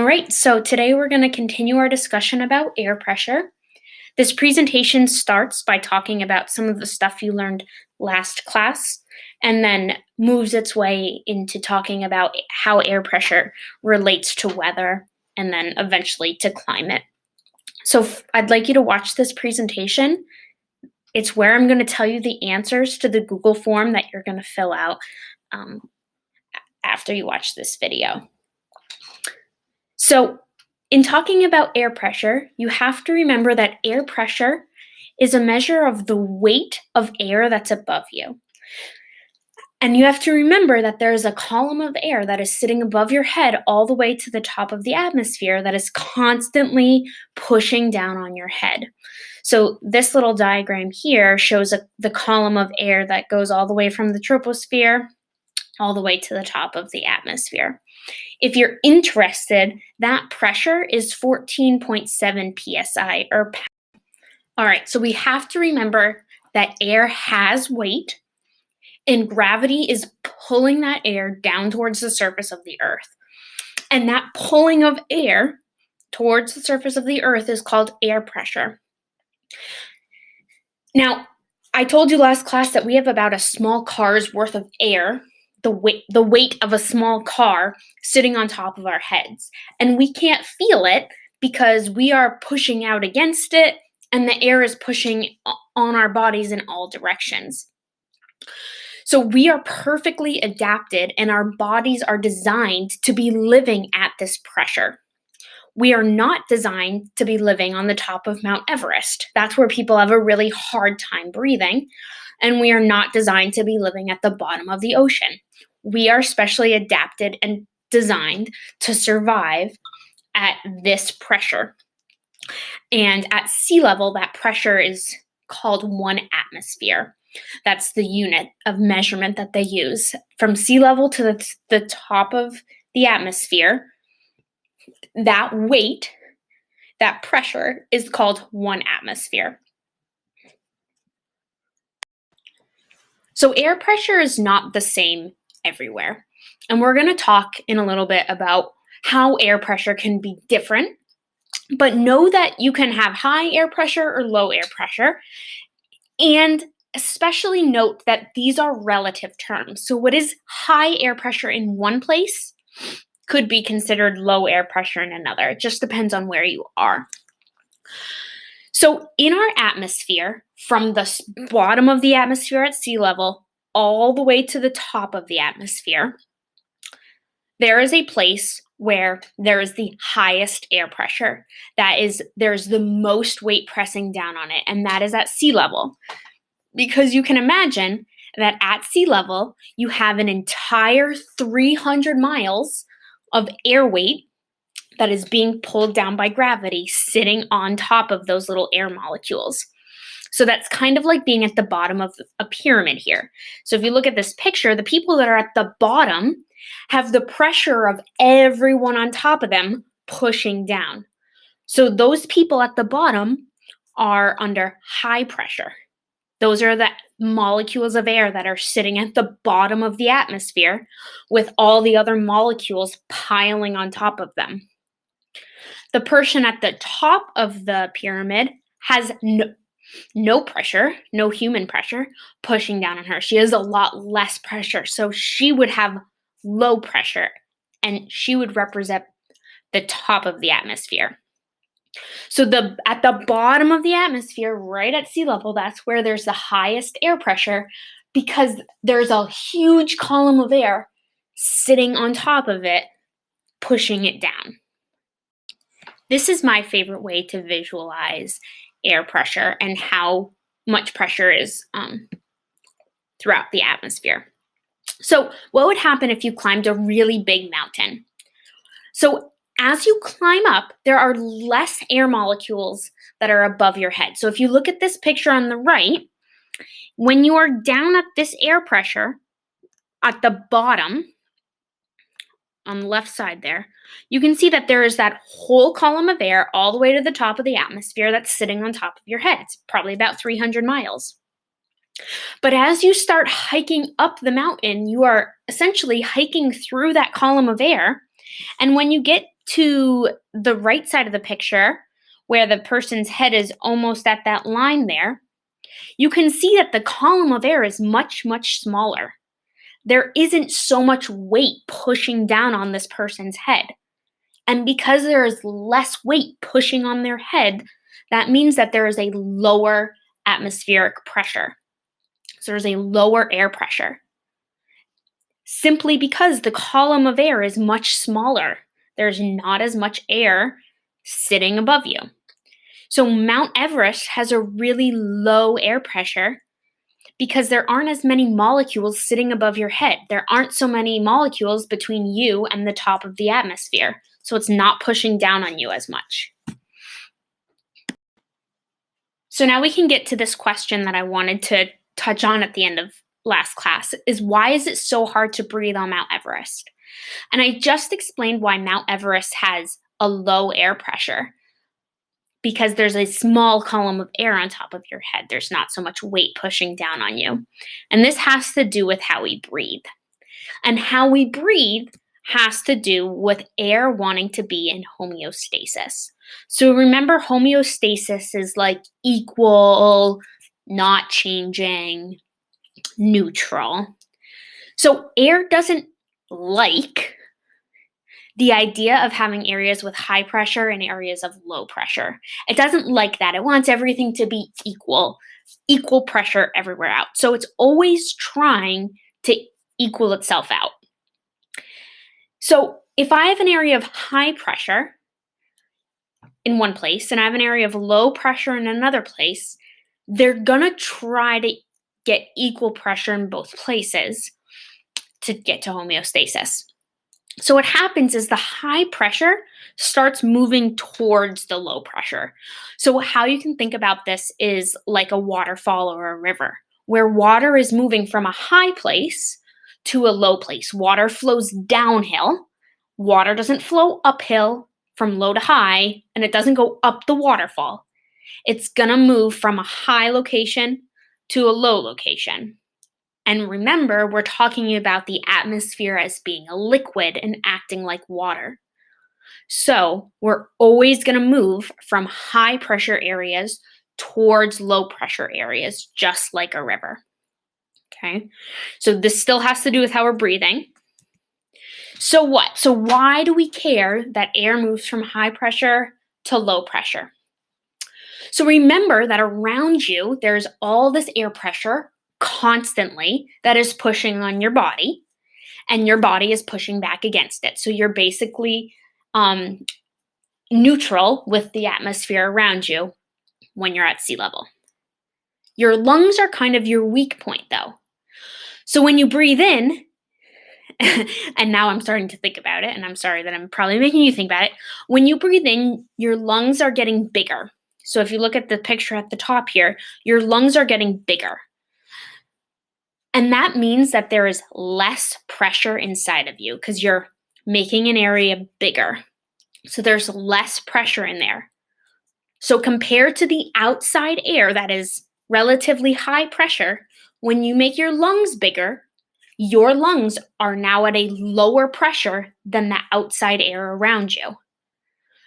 All right, so today we're going to continue our discussion about air pressure. This presentation starts by talking about some of the stuff you learned last class and then moves its way into talking about how air pressure relates to weather and then eventually to climate. So I'd like you to watch this presentation. It's where I'm going to tell you the answers to the Google form that you're going to fill out after you watch this video. So in talking about air pressure, you have to remember that air pressure is a measure of the weight of air that's above you. And you have to remember that there is a column of air that is sitting above your head all the way to the top of the atmosphere that is constantly pushing down on your head. So this little diagram here shows the column of air that goes all the way from the troposphere all the way to the top of the atmosphere. If you're interested, that pressure is 14.7 psi or pound. All right, so we have to remember that air has weight and gravity is pulling that air down towards the surface of the earth. And that pulling of air towards the surface of the earth is called air pressure. Now, I told you last class that we have about a small car's worth of air, the weight of a small car sitting on top of our heads. And we can't feel it because we are pushing out against it and the air is pushing on our bodies in all directions. So we are perfectly adapted and our bodies are designed to be living at this pressure. We are not designed to be living on the top of Mount Everest. That's where people have a really hard time breathing. And we are not designed to be living at the bottom of the ocean. We are specially adapted and designed to survive at this pressure. And at sea level, that pressure is called 1 atmosphere. That's the unit of measurement that they use. From sea level to the top of the atmosphere, that weight, that pressure is called 1 atmosphere. So air pressure is not the same everywhere. And we're going to talk in a little bit about how air pressure can be different. But know that you can have high air pressure or low air pressure. And especially note that these are relative terms. So what is high air pressure in one place could be considered low air pressure in another. It just depends on where you are. So in our atmosphere, from the bottom of the atmosphere at sea level all the way to the top of the atmosphere, there is a place where there is the highest air pressure. There's the most weight pressing down on it, and that is at sea level. Because you can imagine that at sea level, you have an entire 300 miles of air weight that is being pulled down by gravity, sitting on top of those little air molecules. So that's kind of like being at the bottom of a pyramid here. So if you look at this picture, the people that are at the bottom have the pressure of everyone on top of them pushing down. So those people at the bottom are under high pressure. Those are the molecules of air that are sitting at the bottom of the atmosphere with all the other molecules piling on top of them. The person at the top of the pyramid has no pressure, no human pressure pushing down on her. She has a lot less pressure. So she would have low pressure and she would represent the top of the atmosphere. So at the bottom of the atmosphere, right at sea level, that's where there's the highest air pressure because there's a huge column of air sitting on top of it, pushing it down. This is my favorite way to visualize air pressure and how much pressure is throughout the atmosphere. So what would happen if you climbed a really big mountain? So as you climb up, there are less air molecules that are above your head. So if you look at this picture on the right, when you are down at this air pressure at the bottom, on the left side there, you can see that there is that whole column of air all the way to the top of the atmosphere that's sitting on top of your head. It's probably about 300 miles. But as you start hiking up the mountain, you are essentially hiking through that column of air, And when you get to the right side of the picture, where the person's head is almost at that line there, you can see that the column of air is much, much smaller. There isn't so much weight pushing down on this person's head. And because there is less weight pushing on their head, that means that there is a lower atmospheric pressure. So there's a lower air pressure. Simply because the column of air is much smaller, there's not as much air sitting above you. So Mount Everest has a really low air pressure because there aren't as many molecules sitting above your head. There aren't so many molecules between you and the top of the atmosphere. So it's not pushing down on you as much. So now we can get to this question that I wanted to touch on at the end of last class, is why is it so hard to breathe on Mount Everest? And I just explained why Mount Everest has a low air pressure, because there's a small column of air on top of your head. There's not so much weight pushing down on you. And this has to do with how we breathe. And how we breathe has to do with air wanting to be in homeostasis. So remember, homeostasis is like equal, not changing, neutral. So air doesn't like the idea of having areas with high pressure and areas of low pressure. It doesn't like that. It wants everything to be equal pressure everywhere out. So it's always trying to equal itself out. So if I have an area of high pressure in one place and I have an area of low pressure in another place, they're going to try to get equal pressure in both places to get to homeostasis. So what happens is the high pressure starts moving towards the low pressure. So how you can think about this is like a waterfall or a river, where water is moving from a high place to a low place. Water flows downhill. Water doesn't flow uphill from low to high, and it doesn't go up the waterfall. It's going to move from a high location to a low location. And remember, we're talking about the atmosphere as being a liquid and acting like water. So we're always going to move from high pressure areas towards low pressure areas, just like a river. Okay, so this still has to do with how we're breathing. So what? So why do we care that air moves from high pressure to low pressure? So remember that around you, there's all this air pressure constantly that is pushing on your body, and your body is pushing back against it. So you're basically neutral with the atmosphere around you when you're at sea level. Your lungs are kind of your weak point, though. So when you breathe in, and now I'm starting to think about it, and I'm sorry that I'm probably making you think about it. When you breathe in, your lungs are getting bigger. So if you look at the picture at the top here, your lungs are getting bigger. And that means that there is less pressure inside of you because you're making an area bigger. So there's less pressure in there. So compared to the outside air that is relatively high pressure, when you make your lungs bigger, your lungs are now at a lower pressure than the outside air around you.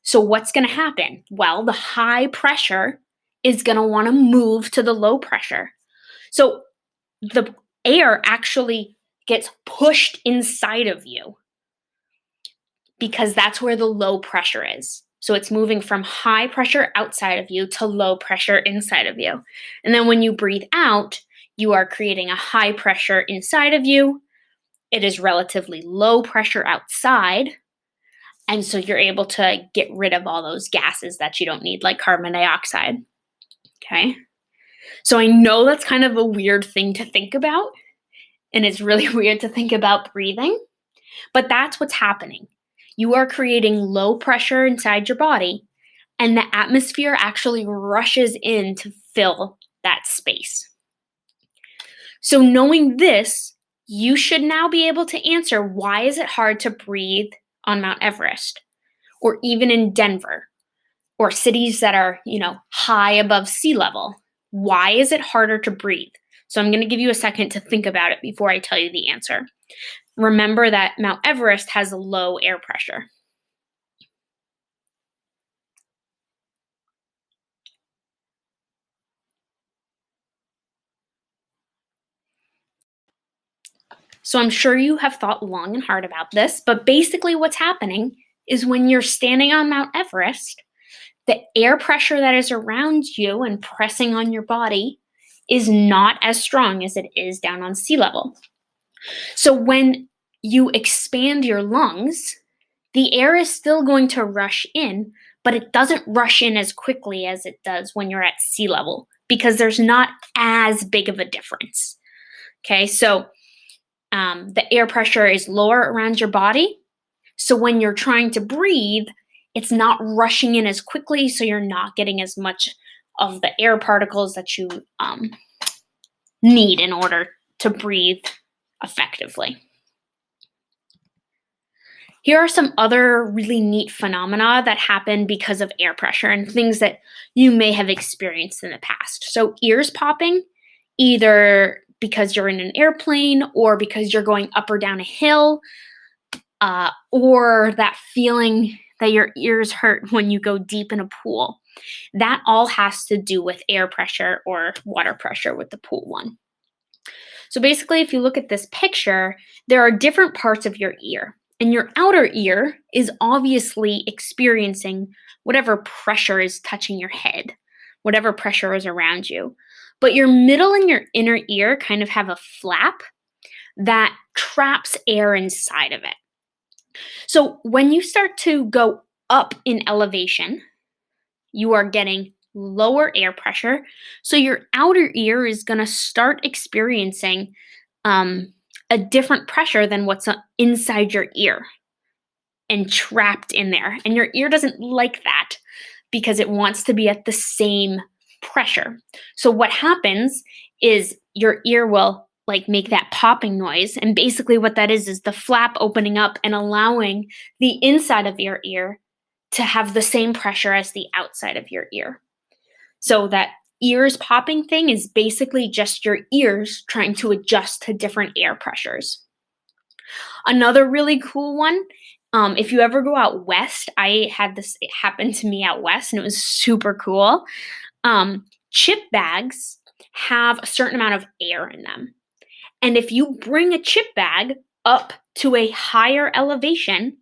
So what's going to happen? Well, the high pressure is going to want to move to the low pressure. So the air actually gets pushed inside of you because that's where the low pressure is. So it's moving from high pressure outside of you to low pressure inside of you. And then when you breathe out, you are creating a high pressure inside of you. It is relatively low pressure outside. And so you're able to get rid of all those gases that you don't need, like carbon dioxide. Okay? So I know that's kind of a weird thing to think about, and it's really weird to think about breathing, but that's what's happening. You are creating low pressure inside your body, and the atmosphere actually rushes in to fill that space. So knowing this, you should now be able to answer, why is it hard to breathe on Mount Everest, or even in Denver, or cities that are, high above sea level? Why is it harder to breathe? So I'm going to give you a second to think about it before I tell you the answer. remember that Mount Everest has low air pressure. So I'm sure you have thought long and hard about this, but basically what's happening is when you're standing on Mount Everest, the air pressure that is around you and pressing on your body is not as strong as it is down on sea level. So when you expand your lungs, the air is still going to rush in, but it doesn't rush in as quickly as it does when you're at sea level because there's not as big of a difference. Okay, so the air pressure is lower around your body. So when you're trying to breathe, it's not rushing in as quickly, so you're not getting as much of the air particles that you need in order to breathe effectively. Here are some other really neat phenomena that happen because of air pressure and things that you may have experienced in the past. So ears popping, either because you're in an airplane or because you're going up or down a hill, or that feeling that your ears hurt when you go deep in a pool. That all has to do with air pressure or water pressure with the pool one. So basically, if you look at this picture, there are different parts of your ear. And your outer ear is obviously experiencing whatever pressure is touching your head, whatever pressure is around you. But your middle and your inner ear kind of have a flap that traps air inside of it. So when you start to go up in elevation, you are getting lower air pressure. So your outer ear is going to start experiencing a different pressure than what's inside your ear and trapped in there. And your ear doesn't like that because it wants to be at the same pressure. So what happens is your ear will make that popping noise. And basically what that is the flap opening up and allowing the inside of your ear to have the same pressure as the outside of your ear. So that ears popping thing is basically just your ears trying to adjust to different air pressures. Another really cool one, if you ever go out west, I had this happen to me out west and it was super cool. Chip bags have a certain amount of air in them. And if you bring a chip bag up to a higher elevation,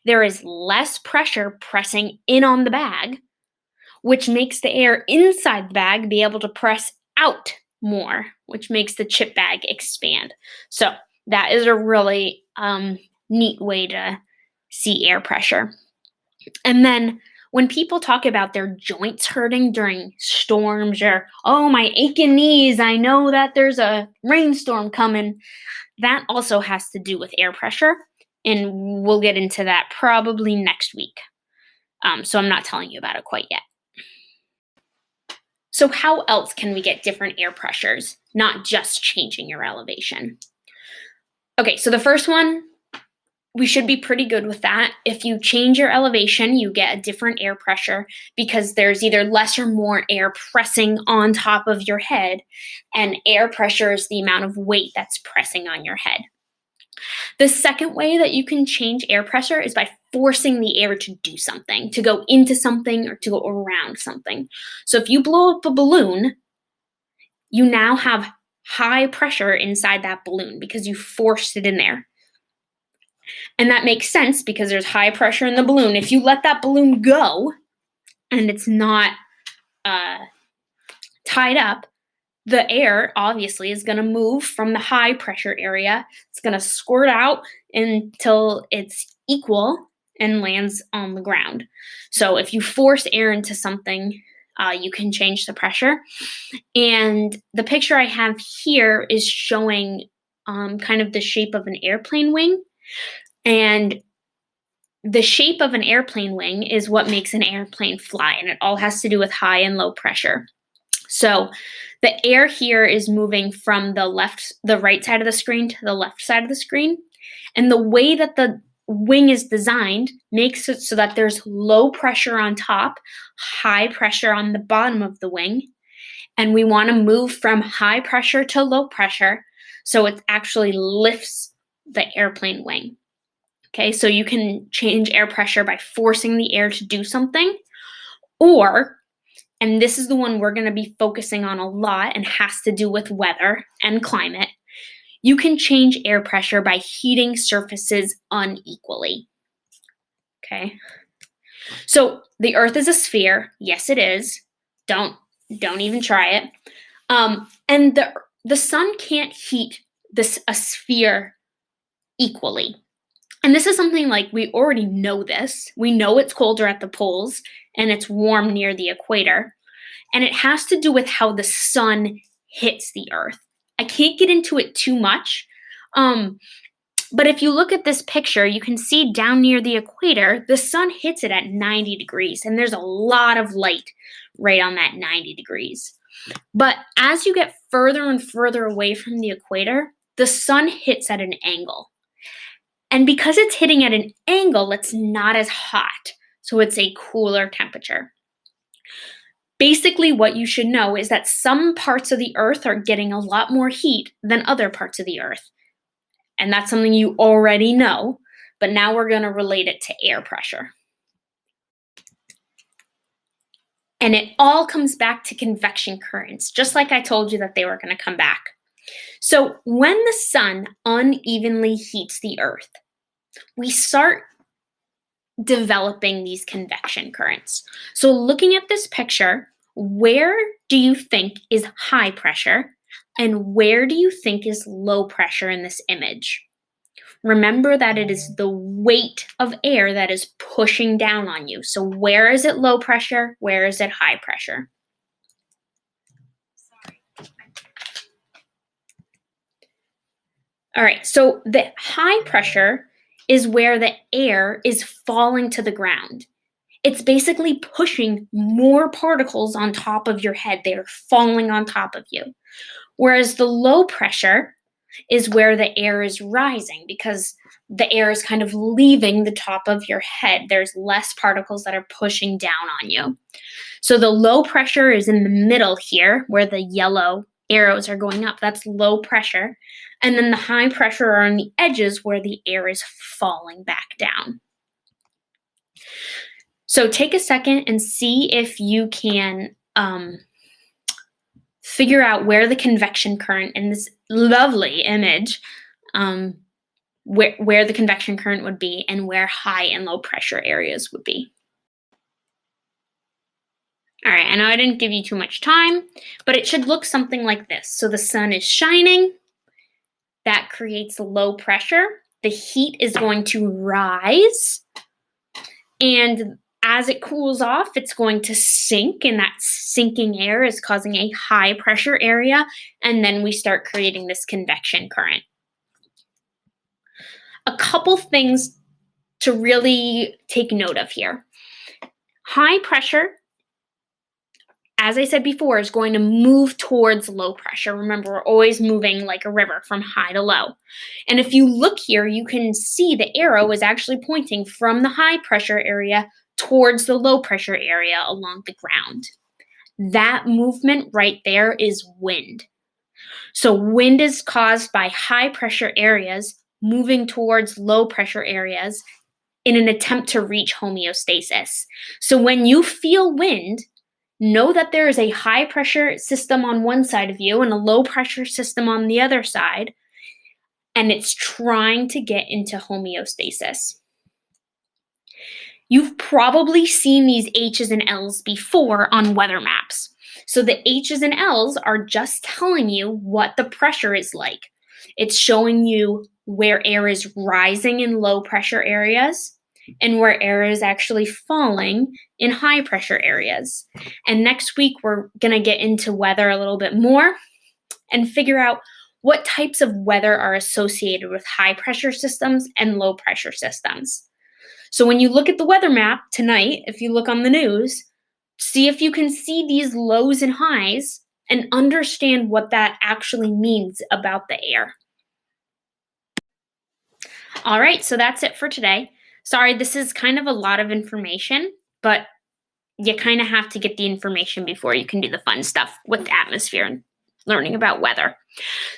there is less pressure pressing in on the bag, which makes the air inside the bag be able to press out more, which makes the chip bag expand. So that is a really neat way to see air pressure. And then when people talk about their joints hurting during storms or, oh, my aching knees, I know that there's a rainstorm coming, that also has to do with air pressure. And we'll get into that probably next week. So I'm not telling you about it quite yet. So how else can we get different air pressures, not just changing your elevation? Okay, so the first one, we should be pretty good with that. If you change your elevation, you get a different air pressure because there's either less or more air pressing on top of your head, and air pressure is the amount of weight that's pressing on your head. The second way that you can change air pressure is by forcing the air to do something, to go into something or to go around something. So if you blow up a balloon, you now have high pressure inside that balloon because you forced it in there. And that makes sense because there's high pressure in the balloon. If you let that balloon go and it's not tied up, the air obviously is going to move from the high pressure area. It's going to squirt out until it's equal and lands on the ground. So if you force air into something, you can change the pressure. And the picture I have here is showing kind of the shape of an airplane wing. And the shape of an airplane wing is what makes an airplane fly, and it all has to do with high and low pressure. So the air here is moving from the right side of the screen to the left side of the screen. And the way that the wing is designed makes it so that there's low pressure on top, high pressure on the bottom of the wing. And we want to move from high pressure to low pressure so it actually lifts the airplane wing. Okay, so you can change air pressure by forcing the air to do something, or, and this is the one we're going to be focusing on a lot and has to do with weather and climate, you can change air pressure by heating surfaces unequally. Okay, so the Earth is a sphere. Yes, it is. Don't even try it. And the sun can't heat a sphere equally. And this is something like we already know this. We know it's colder at the poles and it's warm near the equator. And it has to do with how the sun hits the Earth. I can't get into it too much. But if you look at this picture, you can see down near the equator, the sun hits it at 90 degrees. And there's a lot of light right on that 90 degrees. But as you get further and further away from the equator, the sun hits at an angle. And because it's hitting at an angle, it's not as hot. So it's a cooler temperature. Basically, what you should know is that some parts of the Earth are getting a lot more heat than other parts of the Earth. And that's something you already know, but now we're going to relate it to air pressure. And it all comes back to convection currents, just like I told you that they were going to come back. So when the sun unevenly heats the Earth, we start developing these convection currents. So looking at this picture, where do you think is high pressure and where do you think is low pressure in this image? Remember that it is the weight of air that is pushing down on you. So where is it low pressure? Where is it high pressure? All right, so the high pressure is where the air is falling to the ground. It's basically pushing more particles on top of your head. They are falling on top of you. Whereas the low pressure is where the air is rising because the air is kind of leaving the top of your head. There's less particles that are pushing down on you. So the low pressure is in the middle here where the yellow arrows are going up. That's low pressure. And then the high pressure are on the edges where the air is falling back down. So take a second and see if you can figure out where the convection current in this lovely image, where the convection current would be and where high and low pressure areas would be. All right, I know I didn't give you too much time, but it should look something like this. So the sun is shining. That creates low pressure. The heat is going to rise. And as it cools off, it's going to sink, and that sinking air is causing a high pressure area, and then we start creating this convection current. A couple things to really take note of here. High pressure, as I said before, is going to move towards low pressure. Remember, we're always moving like a river from high to low. And if you look here, you can see the arrow is actually pointing from the high pressure area towards the low pressure area along the ground. That movement right there is wind. So wind is caused by high pressure areas moving towards low pressure areas in an attempt to reach homeostasis. So when you feel wind, know that there is a high pressure system on one side of you and a low pressure system on the other side, and it's trying to get into homeostasis. You've probably seen these H's and L's before on weather maps. So the H's and L's are just telling you what the pressure is like. It's showing you where air is rising in low pressure areas and where air is actually falling in high pressure areas. And next week, we're going to get into weather a little bit more and figure out what types of weather are associated with high pressure systems and low pressure systems. So when you look at the weather map tonight, if you look on the news, see if you can see these lows and highs and understand what that actually means about the air. All right, so that's it for today. Sorry, this is kind of a lot of information, but you kind of have to get the information before you can do the fun stuff with the atmosphere learning about weather.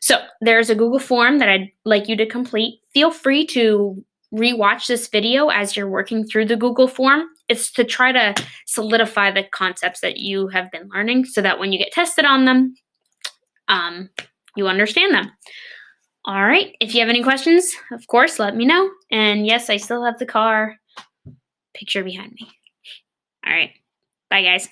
So there's a Google form that I'd like you to complete. Feel free to rewatch this video as you're working through the Google form. It's to try to solidify the concepts that you have been learning so that when you get tested on them, you understand them. All right. If you have any questions, of course, let me know. And yes, I still have the car picture behind me. All right. Bye, guys.